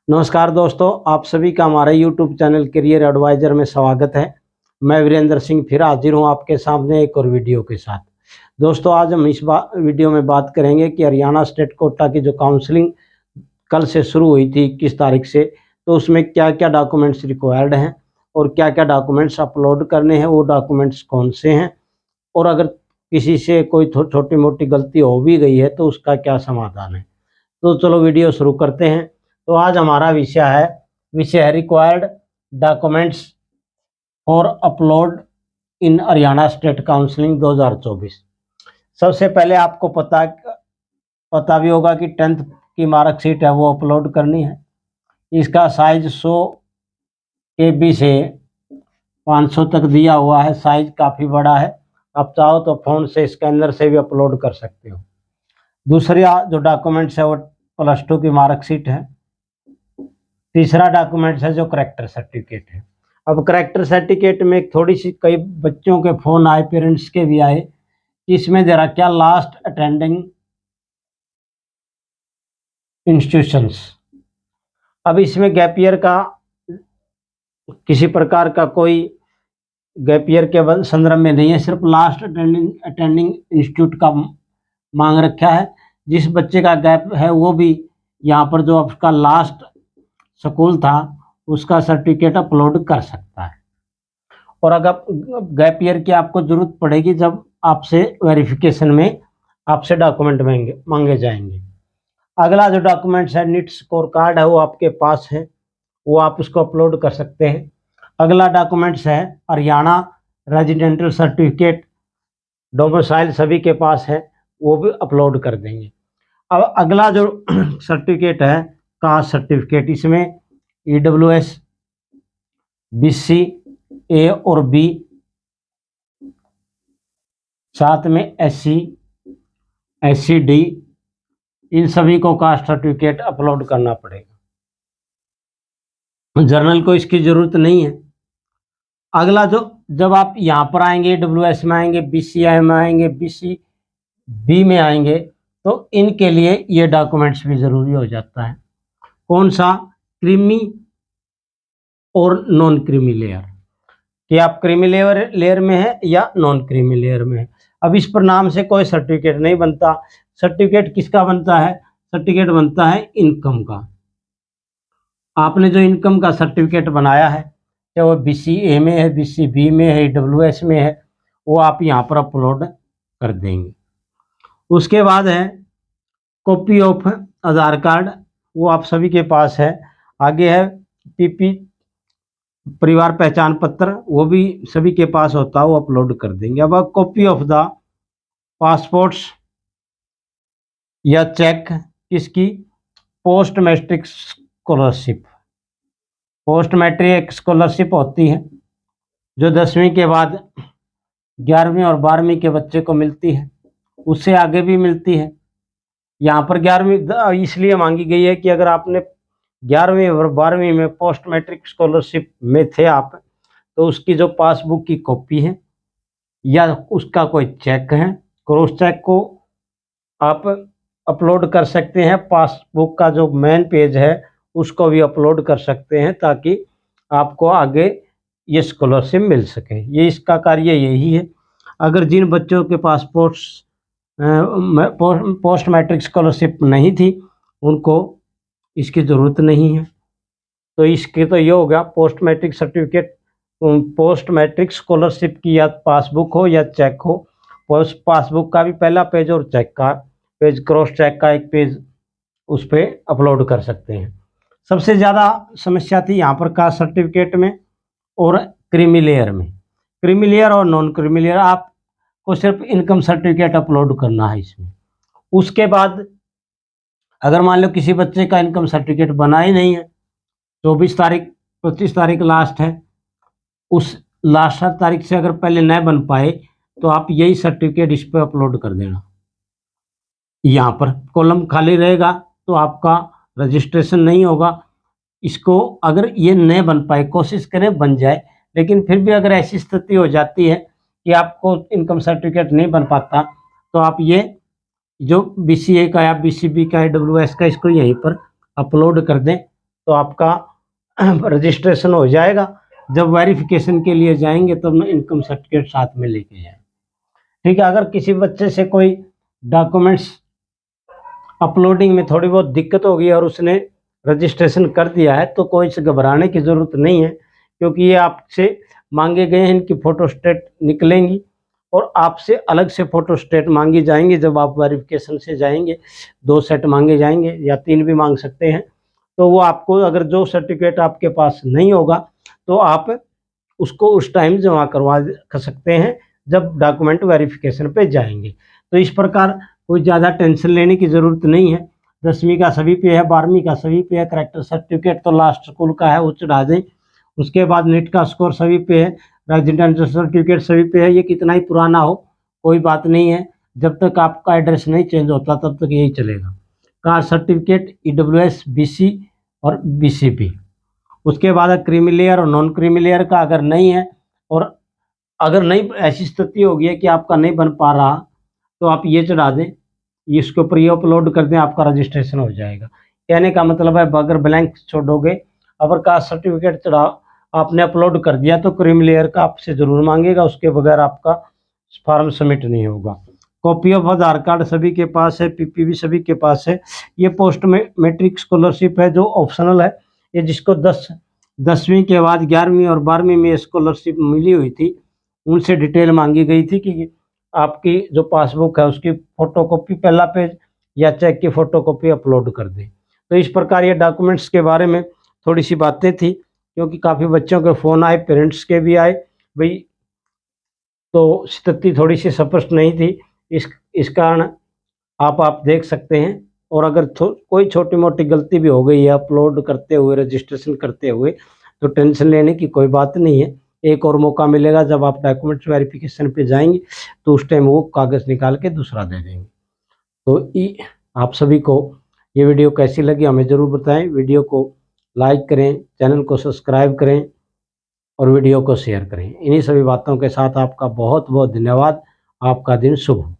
नमस्कार दोस्तों, आप सभी का हमारे YouTube चैनल करियर एडवाइजर में स्वागत है। मैं वीरेंद्र सिंह फिर हाजिर हूं आपके सामने एक और वीडियो के साथ। दोस्तों, आज हम इस वीडियो में बात करेंगे कि हरियाणा स्टेट कोटा की जो काउंसलिंग कल से शुरू हुई थी 21 तारीख से, तो उसमें क्या क्या डॉक्यूमेंट्स रिक्वायर्ड हैं और क्या क्या डॉक्यूमेंट्स अपलोड करने हैं, वो डॉक्यूमेंट्स कौन से हैं, और अगर किसी से कोई छोटी मोटी गलती हो भी गई है तो उसका क्या समाधान है। तो चलो वीडियो शुरू करते हैं। तो आज हमारा विषय है required documents for upload in Haryana state counselling 2024। सबसे पहले आपको पता भी होगा कि 10th की मार्कशीट है वो अपलोड करनी है। इसका साइज 100 KB से 500 तक दिया हुआ है। साइज काफ़ी बड़ा है। आप चाहो तो फ़ोन से स्कैनर से भी अपलोड कर सकते हो। दूसरा जो डॉक्यूमेंट्स है वो +2 की मार्कशीट है। तीसरा डॉक्यूमेंट्स है जो करेक्टर सर्टिफिकेट है। अब करेक्टर सर्टिफिकेट में थोड़ी सी कई बच्चों के फ़ोन आए, पेरेंट्स के भी आए, इसमें ज़रा क्या लास्ट अटेंडिंग इंस्टीट्यूशंस। अब इसमें गैप ईयर का किसी प्रकार का कोई गैप ईयर के संदर्भ में नहीं है, सिर्फ लास्ट अटेंडिंग इंस्टीट्यूट का मांग रखा है। जिस बच्चे का गैप है वो भी यहाँ पर जो आपका लास्ट स्कूल था उसका सर्टिफिकेट अपलोड कर सकता है। और अगर गैप ईयर की आपको ज़रूरत पड़ेगी जब आपसे वेरिफिकेशन में आपसे डॉक्यूमेंट मांगे जाएंगे। अगला जो डॉक्यूमेंट्स है नीट स्कोर कार्ड है वो आपके पास है, वो आप उसको अपलोड कर सकते हैं। अगला डॉक्यूमेंट्स है हरियाणा रेजिडेंटल सर्टिफिकेट, डोमिसाइल सभी के पास है, वो भी अपलोड कर देंगे। अब अगला जो सर्टिफिकेट है कास्ट सर्टिफिकेट, इसमें EWS, BC A और B, साथ में SC SCD, इन सभी को कास्ट सर्टिफिकेट अपलोड करना पड़ेगा। जर्नल को इसकी ज़रूरत नहीं है। अगला जो जब आप यहाँ पर आएंगे, EWS में आएंगे, BCI में आएंगे, BCB में आएंगे, तो इनके लिए ये डॉक्यूमेंट्स भी ज़रूरी हो जाता है। कौन सा? क्रीमी और नॉन क्रीमी लेयर, कि आप क्रीमी लेयर में है या नॉन क्रीमी लेयर में है। अब इस पर नाम से कोई सर्टिफिकेट नहीं बनता। सर्टिफिकेट किसका बनता है? सर्टिफिकेट बनता है इनकम का। आपने जो इनकम का सर्टिफिकेट बनाया है, चाहे वो BCA में है, BCB में है, EWS में है, वो आप यहाँ पर अपलोड कर देंगे। उसके बाद है कॉपी ऑफ आधार कार्ड, वो आप सभी के पास है। आगे है PP परिवार पहचान पत्र, वो भी सभी के पास होता है, वो अपलोड कर देंगे। अब कॉपी ऑफ द पासपोर्ट्स या चेक, किसकी? Post matric scholarship. Post matric scholarship होती है जो 10वीं के बाद 11वीं और 12वीं के बच्चे को मिलती है, उससे आगे भी मिलती है। यहाँ पर 11वीं इसलिए मांगी गई है कि अगर आपने 11वीं और 12वीं में पोस्ट मैट्रिक स्कॉलरशिप में थे आप, तो उसकी जो पासबुक की कॉपी है या उसका कोई चेक है, क्रॉस चेक को आप अपलोड कर सकते हैं। पासबुक का जो मेन पेज है उसको भी अपलोड कर सकते हैं, ताकि आपको आगे ये स्कॉलरशिप मिल सके। ये इसका कार्य यही है। अगर जिन बच्चों के पास पोस्ट मैट्रिक स्कॉलरशिप नहीं थी, उनको इसकी ज़रूरत नहीं है। तो इसके तो ये हो गया post matric certificate, post matric scholarship की या पासबुक हो या चेक हो। पासबुक का भी पहला पेज और चेक का पेज, क्रॉस चेक का एक पेज, उस पर अपलोड कर सकते हैं। सबसे ज़्यादा समस्या थी यहाँ पर कास्ट सर्टिफिकेट में और क्रीमी लेयर में। क्रीमी लेयर और नॉन क्रीमी लेयर आपको सिर्फ इनकम सर्टिफिकेट अपलोड करना है इसमें। उसके बाद अगर मान लो किसी बच्चे का इनकम सर्टिफिकेट बना ही नहीं है, 24 तारीख 25 तारीख लास्ट है, उस लास्ट तारीख से अगर पहले न बन पाए तो आप यही सर्टिफिकेट इस पर अपलोड कर देना। यहाँ पर कॉलम खाली रहेगा तो आपका रजिस्ट्रेशन नहीं होगा। इसको अगर ये न बन पाए, कोशिश करें बन जाए, लेकिन फिर भी अगर ऐसी स्थिति हो जाती है कि आपको इनकम सर्टिफिकेट नहीं बन पाता, तो आप ये जो BCA का या BCB का, EWS का, इसको यहीं पर अपलोड कर दें, तो आपका रजिस्ट्रेशन हो जाएगा। जब वेरिफिकेशन के लिए जाएंगे तो अपना इनकम सर्टिफिकेट साथ में लेके जाएं। ठीक है। अगर किसी बच्चे से कोई डॉक्यूमेंट्स अपलोडिंग में थोड़ी बहुत दिक्कत होगी और उसने रजिस्ट्रेशन कर दिया है तो कोई से घबराने की ज़रूरत नहीं है, क्योंकि ये आपसे मांगे गए हैं, इनकी फ़ोटोस्टेट निकलेंगी और आपसे अलग से फ़ोटोस्टेट मांगी जाएंगी। जब आप वेरिफिकेशन से जाएंगे 2 सेट मांगे जाएंगे या 3 भी मांग सकते हैं। तो वो आपको, अगर जो सर्टिफिकेट आपके पास नहीं होगा तो आप उसको उस टाइम जमा करवा सकते हैं जब डॉक्यूमेंट वेरिफिकेशन पे जाएंगे। तो इस प्रकार कोई ज़्यादा टेंशन लेने की ज़रूरत नहीं है। 10वीं का सभी पे है, 12वीं का सभी पे है, करैक्टर सर्टिफिकेट तो लास्ट स्कूल का है वो चढ़ा दें। उसके बाद नीट का स्कोर सभी पे है, रेजिडेंशियल सर्टिफिकेट सभी पे है। ये कितना ही पुराना हो कोई बात नहीं है, जब तक आपका एड्रेस नहीं चेंज होता तब तक यही चलेगा। कास्ट सर्टिफिकेट, EWS, BC और BCP। उसके बाद क्रीमी लेयर और नॉन क्रीमी लेयर का अगर नहीं है, और अगर नहीं ऐसी स्थिति होगी है कि आपका नहीं बन पा रहा, तो आप ये चढ़ा दें, इसके ऊपर ये अपलोड कर दें, आपका रजिस्ट्रेशन हो जाएगा। कहने का मतलब है अगर ब्लैंक छोड़ोगे, अगर कास्ट सर्टिफिकेट चढ़ा आपने अपलोड कर दिया तो क्रीमी लेयर का आपसे ज़रूर मांगेगा, उसके बगैर आपका फॉर्म सबमिट नहीं होगा। कॉपी ऑफ आधार कार्ड सभी के पास है, PPV सभी के पास है। ये पोस्ट मैट्रिक स्कॉलरशिप है जो ऑप्शनल है। ये जिसको 10वीं के बाद 11वीं और 12वीं में स्कॉलरशिप मिली हुई थी, उनसे डिटेल मांगी गई थी कि आपकी जो पासबुक है उसकी फ़ोटोकॉपी पहला पेज या चेक की फ़ोटोकॉपी अपलोड कर दें। तो इस प्रकार ये डॉक्यूमेंट्स के बारे में थोड़ी सी बातें थी, क्योंकि काफ़ी बच्चों के फ़ोन आए, पेरेंट्स के भी आए भाई, तो स्थिति थोड़ी सी स्पष्ट नहीं थी। इस कारण आप देख सकते हैं। और अगर कोई छोटी मोटी गलती भी हो गई है अपलोड करते हुए, रजिस्ट्रेशन करते हुए, तो टेंशन लेने की कोई बात नहीं है। एक और मौका मिलेगा, जब आप डॉक्यूमेंट्स वेरिफिकेशन पे जाएंगे तो उस टाइम वो कागज़ निकाल के दूसरा दे देंगे। तो आप सभी को ये वीडियो कैसी लगी हमें ज़रूर बताएं। वीडियो को लाइक करें, चैनल को सब्सक्राइब करें और वीडियो को शेयर करें। इन्हीं सभी बातों के साथ आपका बहुत बहुत धन्यवाद। आपका दिन शुभ हो।